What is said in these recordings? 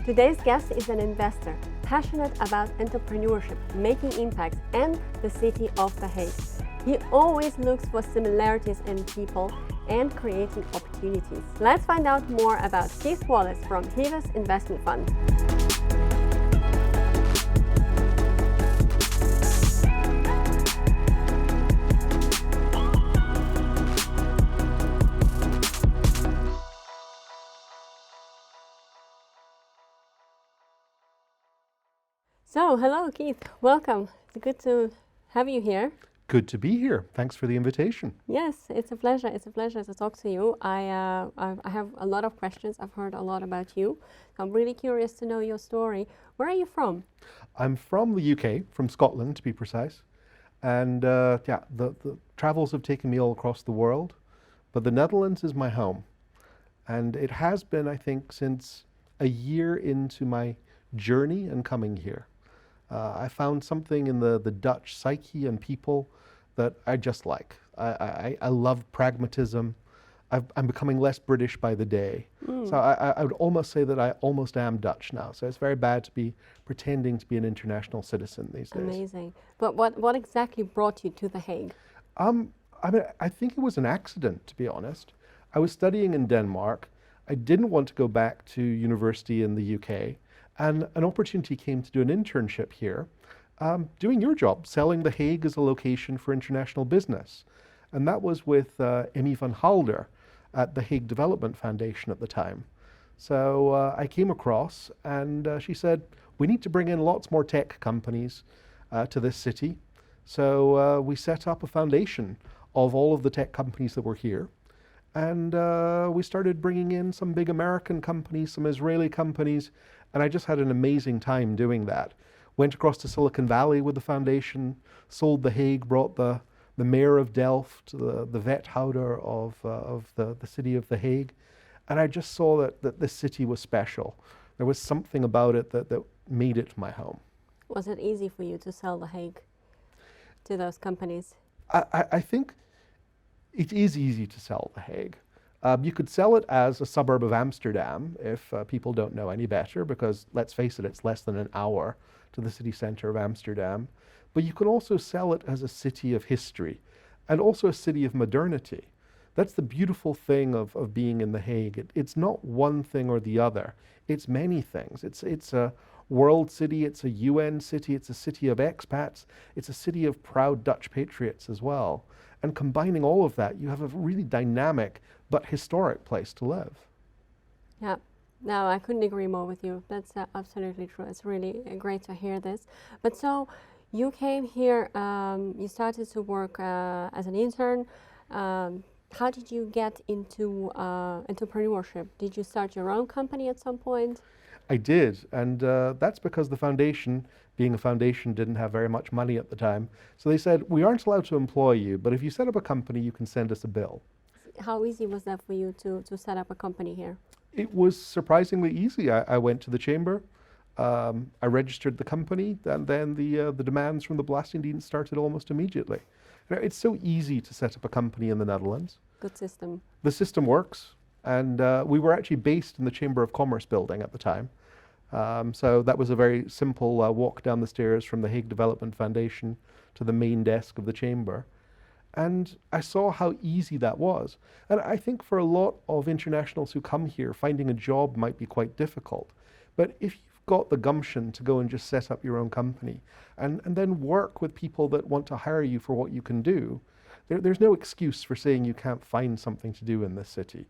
Today's guest is an investor, passionate about entrepreneurship, making impact, and the city of The Hague. He always looks for similarities in people and creating opportunities. Let's find out more about Keith Wallace from Hevos Investment Fund. So, hello Keith, welcome. It's good to have you here. Good to be here. Thanks for the invitation. Yes, it's a pleasure. It's a pleasure to talk to you. I have a lot of questions. I've heard a lot about you. I'm really curious to know your story. Where are you from? I'm from the UK, from Scotland to be precise. And the travels have taken me all across the world, but the Netherlands is my home. And it has been, I think, since a year into my journey and coming here. I found something in the Dutch psyche and people that I just like. I love pragmatism. I'm becoming less British by the day. So I would almost say that I almost am Dutch now. So it's very bad to be pretending to be an international citizen these days. Amazing. But what exactly brought you to The Hague? I think it was an accident, to be honest. I was studying in Denmark. I didn't want to go back to university in the UK. And an opportunity came to do an internship here, doing your job, selling The Hague as a location for international business. And that was with Emmy van Halder at the Hague Development Foundation at the time. So I came across and she said, we need to bring in lots more tech companies to this city. So we set up a foundation of all of the tech companies that were here. And we started bringing in some big American companies, some Israeli companies, and I just had an amazing time doing that. Went across to Silicon Valley with the foundation, sold The Hague, brought the mayor of Delft, the wethouder of the city of The Hague, and I just saw that this city was special. There was something about it that made it my home. Was it easy for you to sell The Hague to those companies? I think it is easy to sell The Hague. You could sell it as a suburb of Amsterdam if people don't know any better, because let's face it, it's less than an hour to the city center of Amsterdam. But you can also sell it as a city of history and also a city of modernity. That's the beautiful thing of being in The Hague. It's not one thing or the other. It's many things. It's a world city, it's a UN city, it's a city of expats, it's a city of proud Dutch patriots as well. And combining all of that, you have a really dynamic but historic place to live. Yeah, no, I couldn't agree more with you. That's absolutely true. It's really great to hear this. But so you came here, you started to work as an intern. How did you get into entrepreneurship? Did you start your own company at some point? I did, and that's because the foundation, being a foundation, didn't have very much money at the time. So they said, we aren't allowed to employ you, but if you set up a company, you can send us a bill. How easy was that for you to set up a company here? It was surprisingly easy. I went to the chamber, I registered the company, and then the demands from the Belastingdienst started almost immediately. It's so easy to set up a company in the Netherlands. Good system. The system works. And we were actually based in the Chamber of Commerce building at the time. So that was a very simple walk down the stairs from the Hague Development Foundation to the main desk of the chamber. And I saw how easy that was. And I think for a lot of internationals who come here, finding a job might be quite difficult. But if you've got the gumption to go and just set up your own company and then work with people that want to hire you for what you can do, there's no excuse for saying you can't find something to do in this city.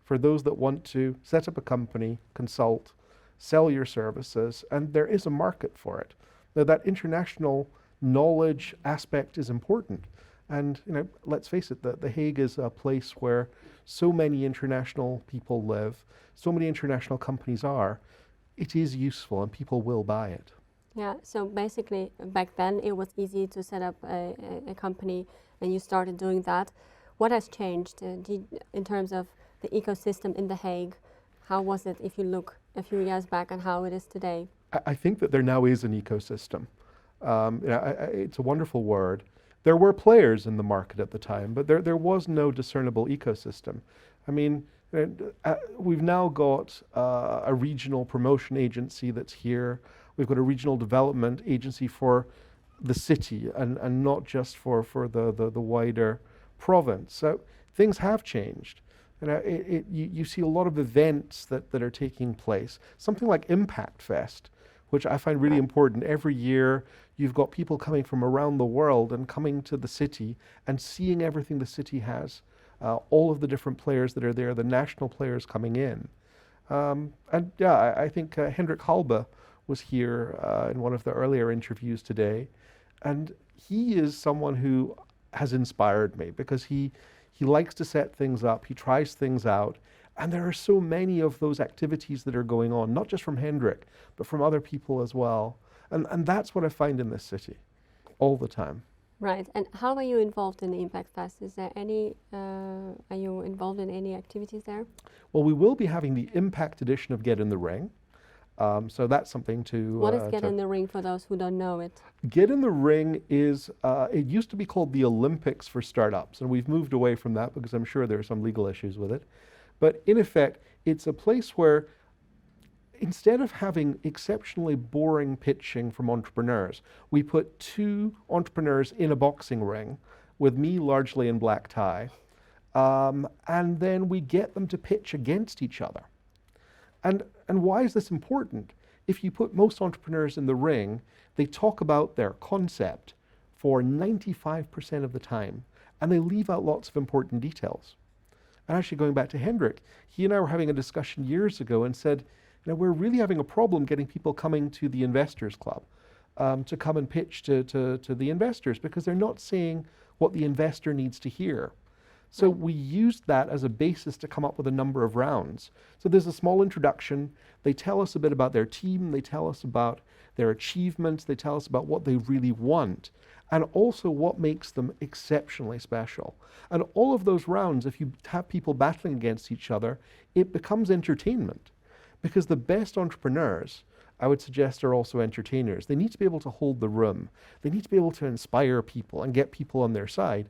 For those that want to set up a company, consult, sell your services, and there is a market for it. Now, that international knowledge aspect is important. And let's face it, The Hague is a place where so many international people live, so many international companies are. It is useful and people will buy it. Yeah, so basically back then it was easy to set up a company and you started doing that. What has changed in terms of the ecosystem in The Hague? How was it if you look a few years back and how it is today? I think that there now is an ecosystem. It's a wonderful word. There were players in the market at the time, but there was no discernible ecosystem. I mean, And, we've now got a regional promotion agency that's here. We've got a regional development agency for the city and not just for the wider province. So things have changed. You see a lot of events that are taking place. Something like Impact Fest, which I find really important. Every year you've got people coming from around the world and coming to the city and seeing everything the city has. All of the different players that are there, the national players coming in. And yeah, I think Hendrik Halbe was here in one of the earlier interviews today. And he is someone who has inspired me because he likes to set things up, he tries things out. And there are so many of those activities that are going on, not just from Hendrik, but from other people as well. And that's what I find in this city all the time. Right. And how are you involved in the Impact Fest? Is there any, are you involved in any activities there? Well, we will be having the Impact edition of Get in the Ring. So that's something to... What is Get in the Ring for those who don't know it? Get in the Ring is, it used to be called the Olympics for startups, and we've moved away from that because I'm sure there are some legal issues with it. But in effect, it's a place where instead of having exceptionally boring pitching from entrepreneurs, we put two entrepreneurs in a boxing ring with me largely in black tie, and then we get them to pitch against each other. And why is this important? If you put most entrepreneurs in the ring, they talk about their concept for 95% of the time, and they leave out lots of important details. And actually going back to Hendrik, he and I were having a discussion years ago and said, you know, we're really having a problem getting people coming to the Investors Club to come and pitch to the investors because they're not saying what the investor needs to hear. So we used that as a basis to come up with a number of rounds. So there's a small introduction. They tell us a bit about their team. They tell us about their achievements. They tell us about what they really want and also what makes them exceptionally special. And all of those rounds, if you have people battling against each other, it becomes entertainment. Because the best entrepreneurs, I would suggest, are also entertainers. They need to be able to hold the room. They need to be able to inspire people and get people on their side.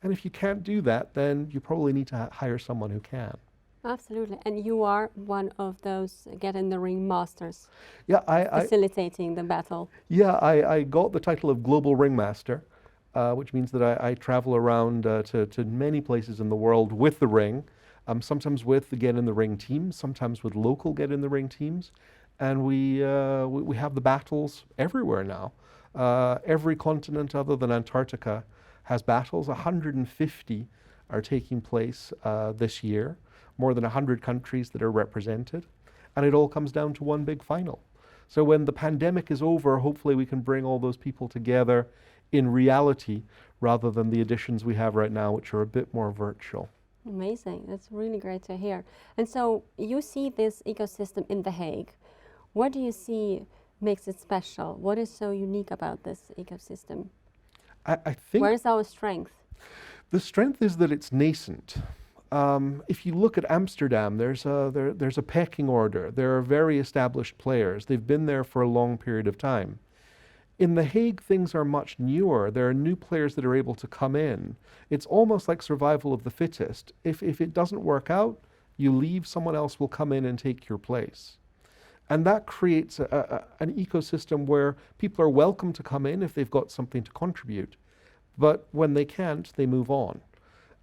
And if you can't do that, then you probably need to hire someone who can. Absolutely. And you are one of those Get in the Ring masters. Yeah, facilitating the battle. Yeah, I got the title of Global Ringmaster, which means that I travel around to many places in the world with the ring, sometimes with the Get in the Ring teams, sometimes with local Get in the Ring teams. And we have the battles everywhere now. Every continent other than Antarctica has battles. 150 are taking place this year, more than 100 countries that are represented, and it all comes down to one big final. So when the pandemic is over, hopefully we can bring all those people together in reality rather than the editions we have right now, which are a bit more virtual. Amazing. That's really great to hear. And so you see this ecosystem in The Hague. What do you see makes it special? What is so unique about this ecosystem? I think where is our strength? The strength is that it's nascent. If you look at Amsterdam, there's a pecking order. There are very established players. They've been there for a long period of time. In The Hague, things are much newer. There are new players that are able to come in. It's almost like survival of the fittest. If it doesn't work out, you leave, someone else will come in and take your place. And that creates an ecosystem where people are welcome to come in if they've got something to contribute. But when they can't, they move on.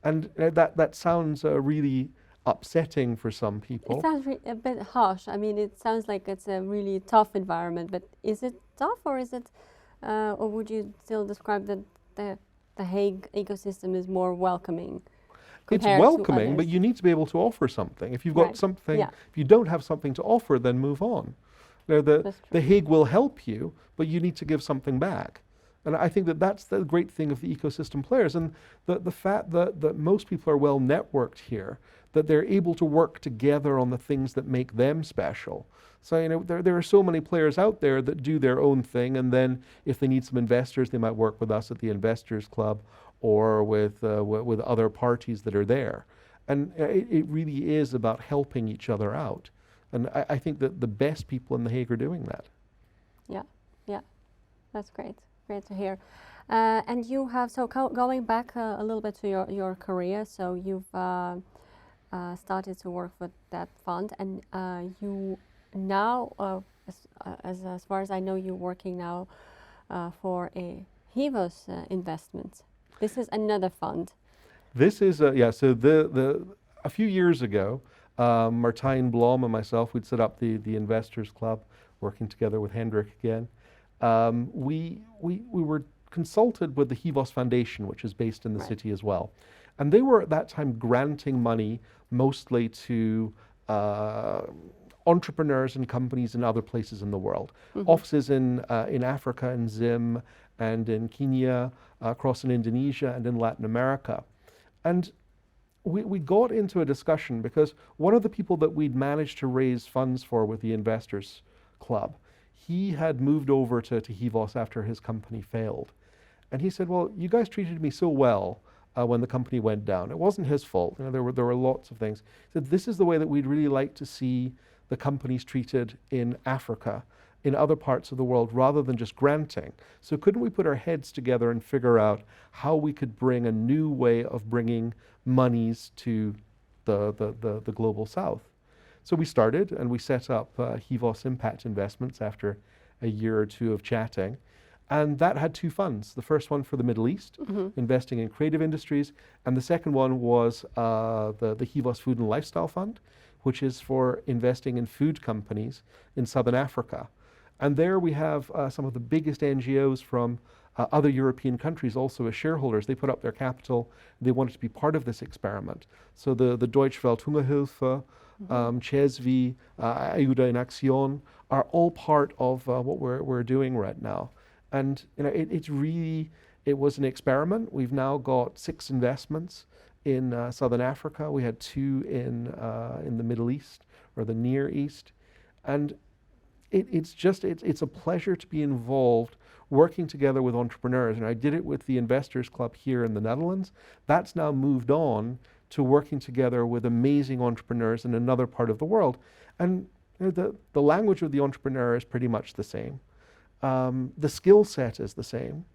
And that sounds really upsetting for some people. It sounds a bit harsh. I mean, it sounds like it's a really tough environment, but is it tough or is it, or would you still describe that the Hague ecosystem is more welcoming? It's welcoming, but you need to be able to offer something. If you've got something, if you don't have something to offer, then move on. Now, the Hague will help you, but you need to give something back. And I think that's the great thing of the ecosystem players, and the fact that most people are well networked here, that they're able to work together on the things that make them special. So, you know, there are so many players out there that do their own thing, and then if they need some investors, they might work with us at the Investors Club or with other parties that are there. And it really is about helping each other out. And I think that the best people in The Hague are doing that. Yeah, that's great. Great to hear. And you have, so going back a little bit to your career, so you've started to work with that fund, and you now, as far as I know, you're working now for a Hevos investment. This is another fund. This is so the a few years ago, Martijn Blom and myself, we'd set up the Investors Club, working together with Hendrik again. We were consulted with the Hevos Foundation, which is based in the city as well, and they were at that time granting money mostly to entrepreneurs and companies in other places in the world, offices in Africa, in Zim, and in Kenya, across in Indonesia, and in Latin America. And we got into a discussion because one of the people that we'd managed to raise funds for with the Investors Club, he had moved over to Hevos after his company failed. And he said, well, you guys treated me so well when the company went down. It wasn't his fault. You know, there were lots of things. He said, this is the way that we'd really like to see the companies treated in Africa, in other parts of the world, rather than just granting. So couldn't we put our heads together and figure out how we could bring a new way of bringing monies to the global south? So we started and we set up Hevos Impact Investments after a year or two of chatting. And that had two funds. The first one for the Middle East, investing in creative industries. And the second one was the Hevos Food and Lifestyle Fund, which is for investing in food companies in Southern Africa. And there we have some of the biggest NGOs from other European countries also as shareholders. They put up their capital. They wanted to be part of this experiment. So the Deutsche Welthungerhilfe, CESVI, Ayuda in Acción are all part of what we're doing right now. And you know, it was an experiment. We've now got 6 investments in Southern Africa. We had 2 in the Middle East or the Near East. And it's a pleasure to be involved working together with entrepreneurs. And I did it with the Investors Club here in the Netherlands. That's now moved on to working together with amazing entrepreneurs in another part of the world. And you know, the language of the entrepreneur is pretty much the same. The skill set is the same.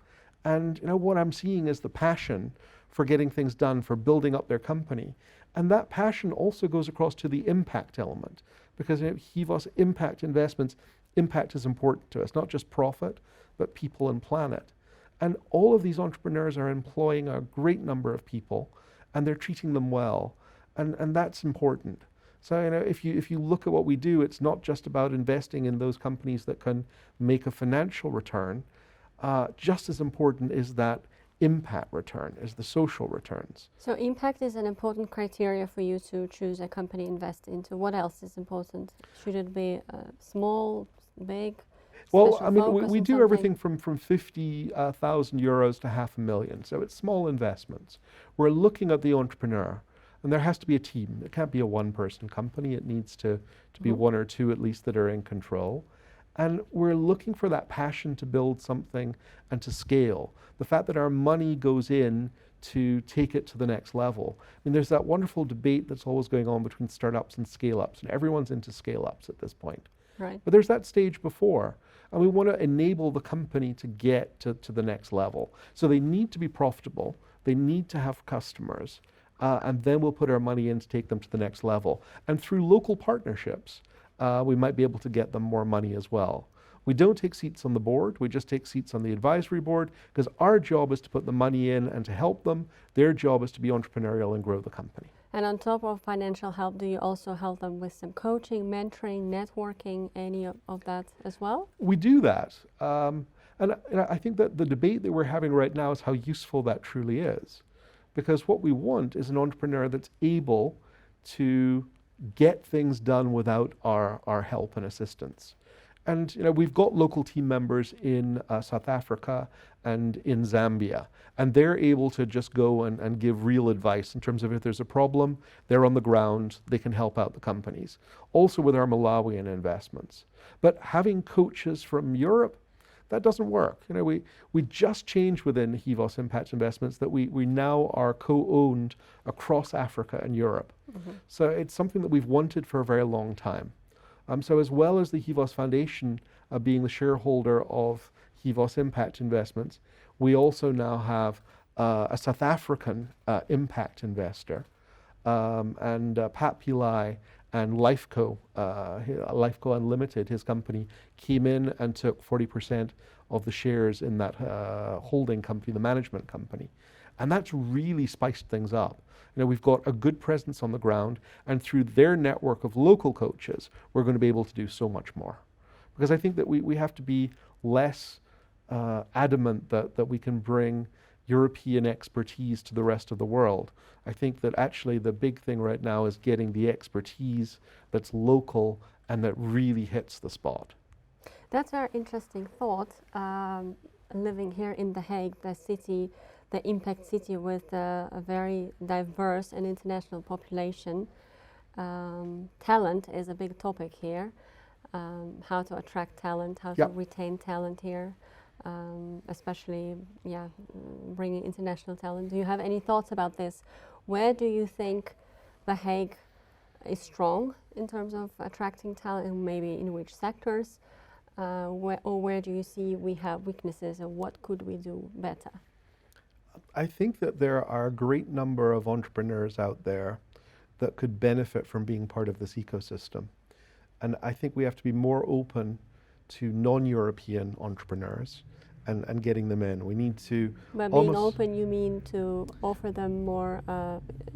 And you know, what I'm seeing is the passion for getting things done, for building up their company. And that passion also goes across to the impact element, because you know, Hevos Impact Investments, impact is important to us, not just profit, but people and planet. And all of these entrepreneurs are employing a great number of people, and they're treating them well. And that's important. So you know, if you look at what we do, it's not just about investing in those companies that can make a financial return. Just as important is that impact return, is the social returns. So impact is an important criteria for you to choose a company invest into. What else is important? Should it be small, big? Well, I mean, we do everything from 50,000 euros to $500,000. So it's small investments. We're looking at the entrepreneur. And there has to be a team. It can't be a one-person company. It needs to be 1 or 2 at least that are in control. And we're looking for that passion to build something and to scale. The fact that our money goes in to take it to the next level. I mean, there's that wonderful debate that's always going on between startups and scale-ups, and everyone's into scale-ups at this point. Right. But there's that stage before, and we want to enable the company to get to the next level. So they need to be profitable. They need to have customers. And then we'll put our money in to take them to the next level. And through local partnerships, we might be able to get them more money as well. We don't take seats on the board, we just take seats on the advisory board, because our job is to put the money in and to help them. Their job is to be entrepreneurial and grow the company. And on top of financial help, do you also help them with some coaching, mentoring, networking, any of that as well? We do that. And I think that the debate that we're having right now is how useful that truly is. Because what we want is an entrepreneur that's able to get things done without our help and assistance. And you know, we've got local team members in South Africa and in Zambia, and they're able to just go and give real advice in terms of if there's a problem, they're on the ground, they can help out the companies. Also with our Malawian investments. But having coaches from Europe, that doesn't work. You know, we just changed within Hevos Impact Investments that we now are co-owned across Africa and Europe. So it's something that we've wanted for a very long time. So as well as the Hevos Foundation being the shareholder of Hevos Impact Investments, we also now have a South African impact investor. and Pat Pillai and Lifeco Unlimited, his company, came in and took 40% of the shares in that holding company, the management company. And that's really spiced things up. We've got a good presence on the ground, and through their network of local coaches, we're going to be able to do so much more. Because I think that we have to be less adamant that we can bring European expertise to the rest of the world. I think that actually the big thing right now is getting the expertise that's local and that really hits the spot. That's a very interesting thought. Living here in The Hague, the city, the impact city with a very diverse and international population. Talent is a big topic here. How to attract talent, how to retain talent here, especially bringing international talent. Do you have any thoughts about this? Where do you think The Hague is strong in terms of attracting talent, and maybe in which sectors? Where do you see we have weaknesses, and what could we do better? I think that there are a great number of entrepreneurs out there that could benefit from being part of this ecosystem. And I think we have to be more open to non-European entrepreneurs and getting them in. We need to By being open, you mean to offer them more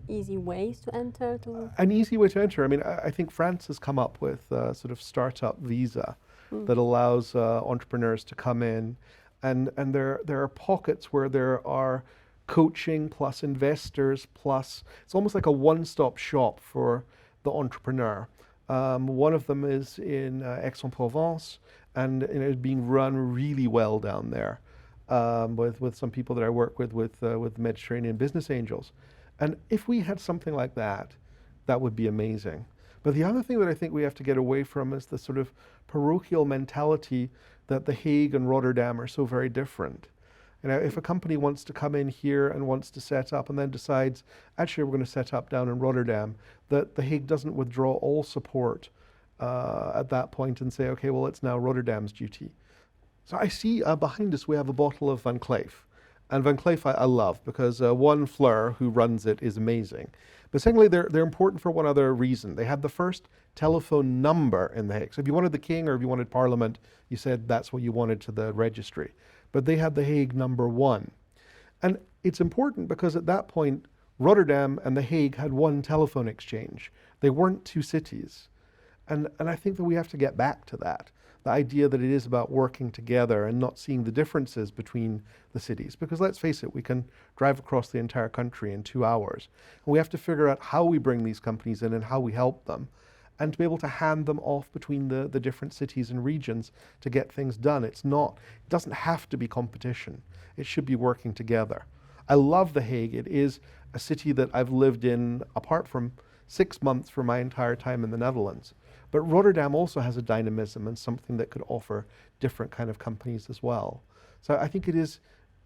easy ways to enter? An easy way to enter. I mean, I think France has come up with a sort of startup visa that allows entrepreneurs to come in. And there are pockets where there are coaching plus investors plus, it's almost like a one-stop shop for the entrepreneur. One of them is in Aix-en-Provence, and it's being run really well down there with some people that I work with Mediterranean Business Angels. And if we had something like that, that would be amazing. But the other thing that I think we have to get away from is the sort of parochial mentality that The Hague and Rotterdam are so very different. If a company wants to come in here and wants to set up and then decides, actually we're going to set up down in Rotterdam, that The Hague doesn't withdraw all support at that point and say, okay, well, it's now Rotterdam's duty. So I see behind us we have a bottle of Van Cleef. And Van Cleef I love because one, Fleur, who runs it, is amazing. But secondly, they're important for one other reason. They had the first telephone number in The Hague. So if you wanted the king or if you wanted Parliament, you said that's what you wanted to the registry. But they had The Hague #1. And it's important because at that point, Rotterdam and The Hague had one telephone exchange. They weren't two cities. And I think that we have to get back to that. The idea that it is about working together and not seeing the differences between the cities. Because let's face it, we can drive across the entire country in 2 hours. And we have to figure out how we bring these companies in and how we help them. And to be able to hand them off between the different cities and regions to get things done. It doesn't have to be competition. It should be working together. I love The Hague. It is a city that I've lived in, apart from 6 months for my entire time in the Netherlands. But Rotterdam also has a dynamism and something that could offer different kind of companies as well. So I think it is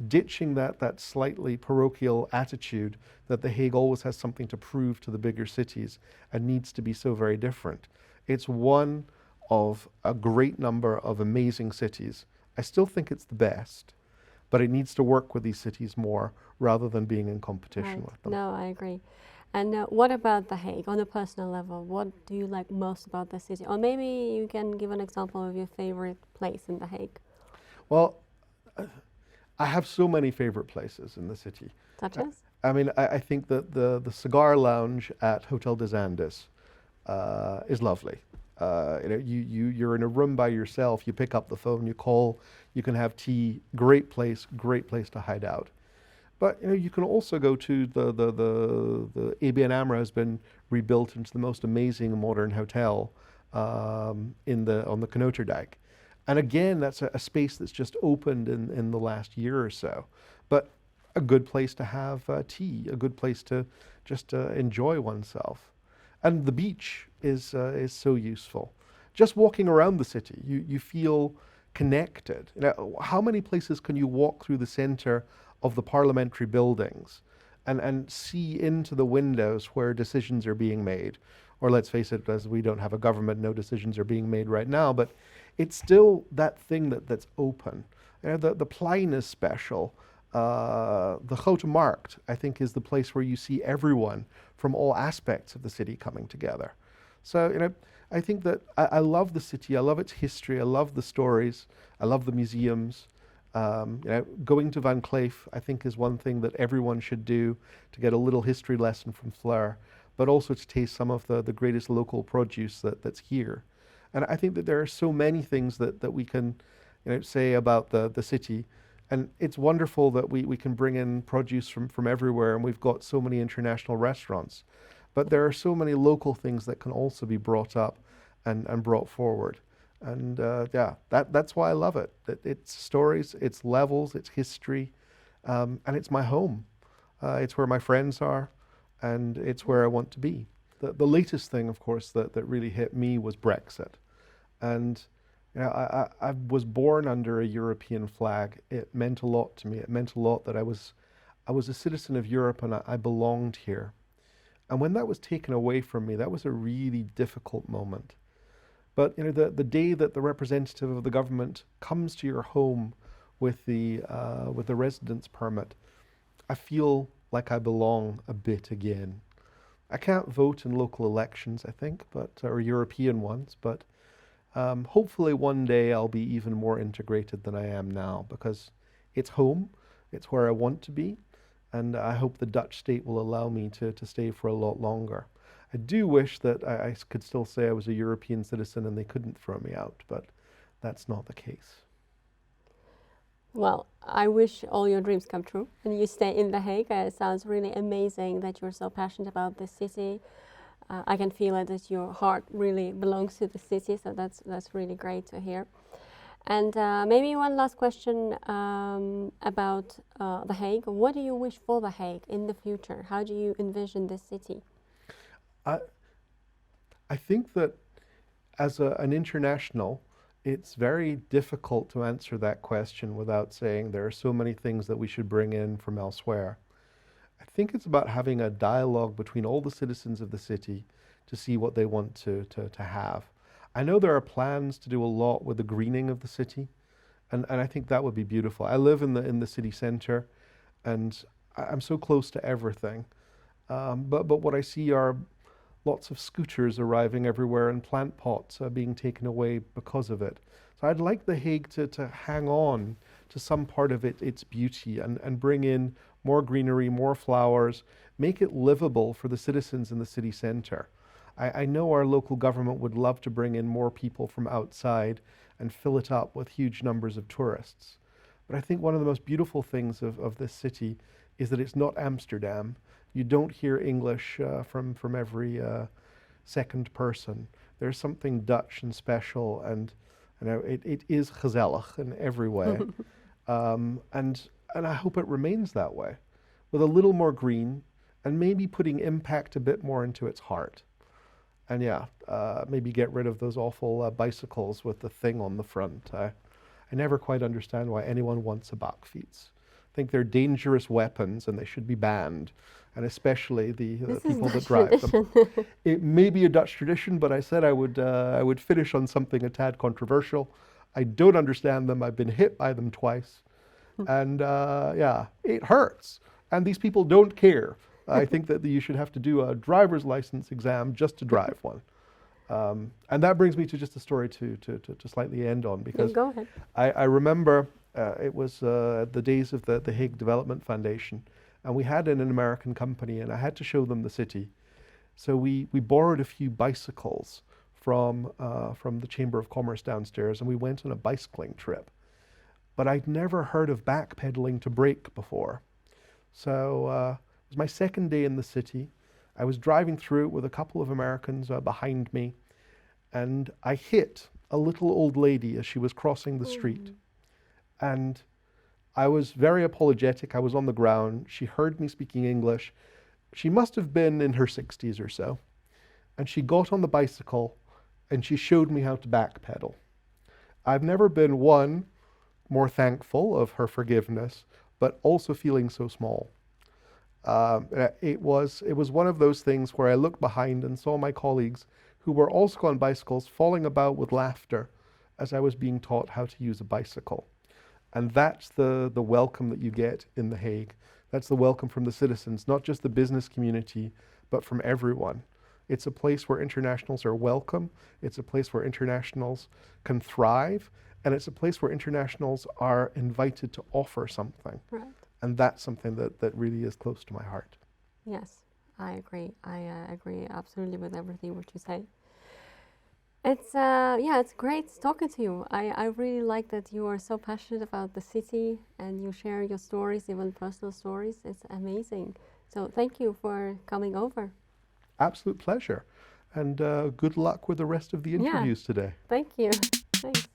ditching that slightly parochial attitude that The Hague always has something to prove to the bigger cities and needs to be so very different. It's one of a great number of amazing cities. I still think it's the best, but it needs to work with these cities more rather than being in competition with them. No, I agree. And what about The Hague on a personal level? What do you like most about the city? Or maybe you can give an example of your favorite place in The Hague. Well, I have so many favorite places in the city. Such as? I mean, I think that the cigar lounge at Hotel des Andes is lovely. You're in a room by yourself, you pick up the phone, you call, you can have tea, great place to hide out. But you can also go to the ABN AMRO has been rebuilt into the most amazing modern hotel on the Knoterdijk. And again, that's a space that's just opened in the last year or so. But a good place to have tea, a good place to just enjoy oneself. And the beach is so useful. Just walking around the city, you feel connected. How many places can you walk through the center of the parliamentary buildings and see into the windows where decisions are being made? Or let's face it, as we don't have a government, no decisions are being made right now, but it's still that thing that's open. The Plein is special. The Grote Markt, I think, is the place where you see everyone from all aspects of the city coming together. So, I think that I love the city. I love its history. I love the stories. I love the museums. Going to Van Cleef, I think, is one thing that everyone should do to get a little history lesson from Fleur, but also to taste some of the greatest local produce that's here. And I think that there are so many things that we can, say about the city. And it's wonderful that we can bring in produce from everywhere, and we've got so many international restaurants. But there are so many local things that can also be brought up and brought forward. And that's why I love it. It's stories, it's levels, it's history, and it's my home. It's where my friends are, and it's where I want to be. The latest thing, of course, that really hit me was Brexit. And I was born under a European flag. It meant a lot to me. It meant a lot that I was a citizen of Europe and I belonged here. And when that was taken away from me, that was a really difficult moment. But the day that the representative of the government comes to your home with the residence permit, I feel like I belong a bit again. I can't vote in local elections, I think, or European ones, but hopefully one day I'll be even more integrated than I am now, because it's home, it's where I want to be, and I hope the Dutch state will allow me to stay for a lot longer. I do wish that I could still say I was a European citizen and they couldn't throw me out, but that's not the case. Well, I wish all your dreams come true and you stay in The Hague. It sounds really amazing that you're so passionate about the city. I can feel it that your heart really belongs to the city, so that's really great to hear. And maybe one last question about The Hague. What do you wish for The Hague in the future? How do you envision this city? I think that as an international, it's very difficult to answer that question without saying there are so many things that we should bring in from elsewhere. I think it's about having a dialogue between all the citizens of the city to see what they want to have. I know there are plans to do a lot with the greening of the city, and I think that would be beautiful. I live in the city center, and I'm so close to everything. But what I see are lots of scooters arriving everywhere and plant pots being taken away because of it. So I'd like The Hague to hang on to some part of its beauty and bring in more greenery, more flowers, make it livable for the citizens in the city center. I know our local government would love to bring in more people from outside and fill it up with huge numbers of tourists. But I think one of the most beautiful things of this city is that it's not Amsterdam. You don't hear English from every second person. There's something Dutch and special, and it is gezellig in every way. And I hope it remains that way, with a little more green, and maybe putting impact a bit more into its heart. And maybe get rid of those awful bicycles with the thing on the front. I never quite understand why anyone wants a bakfiets. I think they're dangerous weapons and they should be banned, and especially the people that drive them. It may be a Dutch tradition, but I said I would finish on something a tad controversial. I don't understand them. I've been hit by them twice, and it hurts. And these people don't care. I think that you should have to do a driver's license exam just to drive one. And that brings me to just a story to slightly end on, because Go ahead. I remember it was the days of the Hague Development Foundation, and we had an American company, and I had to show them the city. So we borrowed a few bicycles from the Chamber of Commerce downstairs, and we went on a bicycling trip. But I'd never heard of backpedaling to brake before. So it was my second day in the city. I was driving through it with a couple of Americans behind me, and I hit a little old lady as she was crossing the street. And I was very apologetic. I was on the ground. She heard me speaking English. She must have been in her 60s or so. And she got on the bicycle and she showed me how to backpedal. I've never been, one, more thankful of her forgiveness, but also feeling so small. It was one of those things where I looked behind and saw my colleagues who were also on bicycles falling about with laughter as I was being taught how to use a bicycle. And that's the welcome that you get in The Hague. That's the welcome from the citizens, not just the business community, but from everyone. It's a place where internationals are welcome. It's a place where internationals can thrive. And it's a place where internationals are invited to offer something. Right. And that's something that really is close to my heart. Yes, I agree. I agree absolutely with everything what you say. It's yeah, it's great talking to you. I really like that you are so passionate about the city and you share your stories, even personal stories. It's amazing. So thank you for coming over. Absolute pleasure. And good luck with the rest of the Yeah, interviews today. thank you. Thanks.